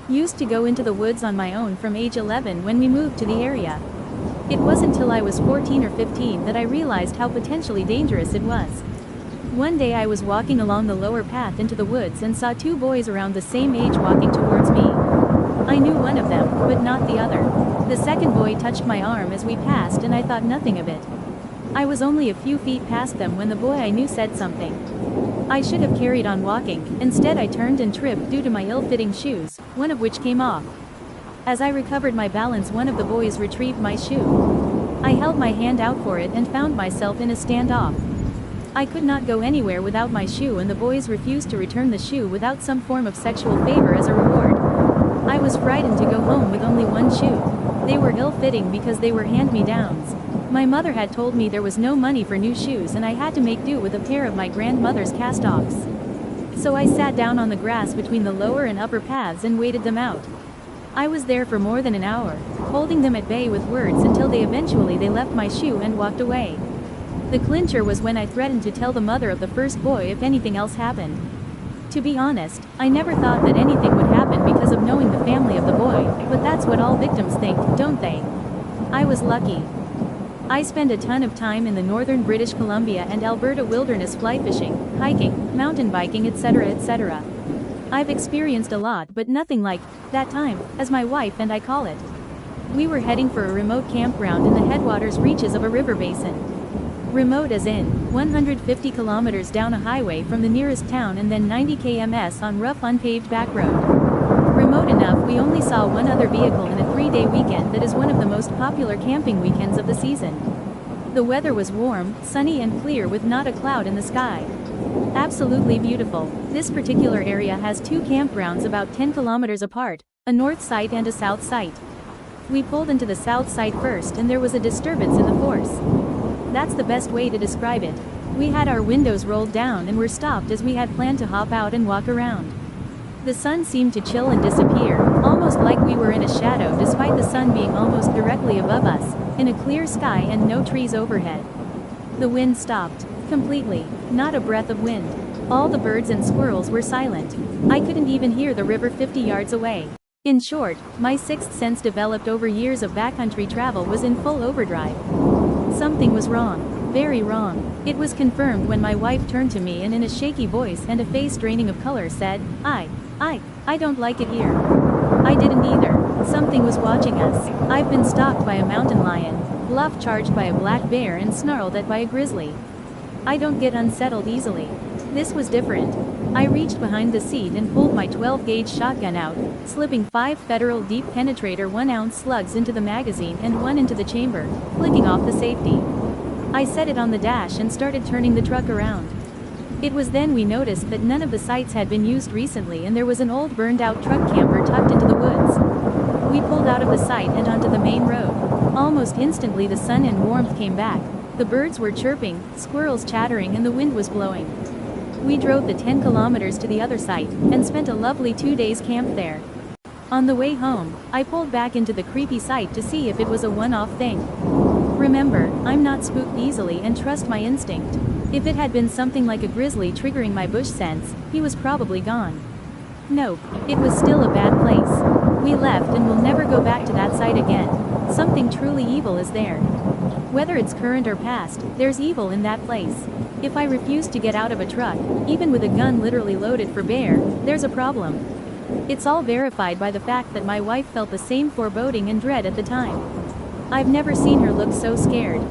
Used to go into the woods on my own from age 11 when we moved to the area. It wasn't till I was 14 or 15 that I realized how potentially dangerous it was. One day I was walking along the lower path into the woods and saw two boys around the same age walking towards me. I knew one of them, but not the other. The second boy touched my arm as we passed and I thought nothing of it. I was only a few feet past them when the boy I knew said something. I should have carried on walking, instead I turned and tripped due to my ill-fitting shoes, one of which came off. As I recovered my balance, one of the boys retrieved my shoe. I held my hand out for it and found myself in a standoff. I could not go anywhere without my shoe and the boys refused to return the shoe without some form of sexual favor as a reward. I was frightened to go home with only one shoe. They were ill-fitting because they were hand-me-downs. My mother had told me there was no money for new shoes and I had to make do with a pair of my grandmother's cast-offs. So I sat down on the grass between the lower and upper paths and waited them out. I was there for more than an hour, holding them at bay with words until they left my shoe and walked away. The clincher was when I threatened to tell the mother of the first boy if anything else happened. To be honest, I never thought that anything would happen because of knowing the family of the boy, but that's what all victims think, don't they? I was lucky. I spend a ton of time in the northern British Columbia and Alberta wilderness fly fishing, hiking, mountain biking, etc. etc. I've experienced a lot, but nothing like that time, as my wife and I call it. We were heading for a remote campground in the headwaters reaches of a river basin. Remote as in 150 kilometers down a highway from the nearest town and then 90 km on rough unpaved back road. Remote enough we only saw one other vehicle in a 3-day weekend that is one of the most popular camping weekends of the season. The weather was warm, sunny and clear with not a cloud in the sky. Absolutely beautiful. This particular area has two campgrounds about 10 kilometers apart, a north site and a south site. We pulled into the south site first and there was a disturbance in the force. That's the best way to describe it. We had our windows rolled down and were stopped as we had planned to hop out and walk around. The sun seemed to chill and disappear, almost like we were in a shadow despite the sun being almost directly above us, in a clear sky and no trees overhead. The wind stopped. Completely. Not a breath of wind. All the birds and squirrels were silent. I couldn't even hear the river 50 yards away. In short, my sixth sense developed over years of backcountry travel was in full overdrive. Something was wrong. Very wrong. It was confirmed when my wife turned to me and in a shaky voice and a face draining of color said, I don't like it here. I didn't either. Something was watching us. I've been stalked by a mountain lion, bluff charged by a black bear and snarled at by a grizzly. I don't get unsettled easily. This was different. I reached behind the seat and pulled my 12-gauge shotgun out, slipping 5 Federal Deep Penetrator 1-ounce slugs into the magazine and 1 into the chamber, flicking off the safety. I set it on the dash and started turning the truck around. It was then we noticed that none of the sites had been used recently and there was an old burned-out truck camper tucked into the woods. We pulled out of the site and onto the main road. Almost instantly the sun and warmth came back. The birds were chirping, squirrels chattering and the wind was blowing. We drove the 10 kilometers to the other site, and spent a lovely 2 days camped there. On the way home, I pulled back into the creepy site to see if it was a one-off thing. Remember, I'm not spooked easily and trust my instinct. If it had been something like a grizzly triggering my bush sense, he was probably gone. Nope, it was still a bad place. We left and will never go back to that site again. Something truly evil is there. Whether it's current or past, there's evil in that place. If I refuse to get out of a truck, even with a gun literally loaded for bear, there's a problem. It's all verified by the fact that my wife felt the same foreboding and dread at the time. I've never seen her look so scared.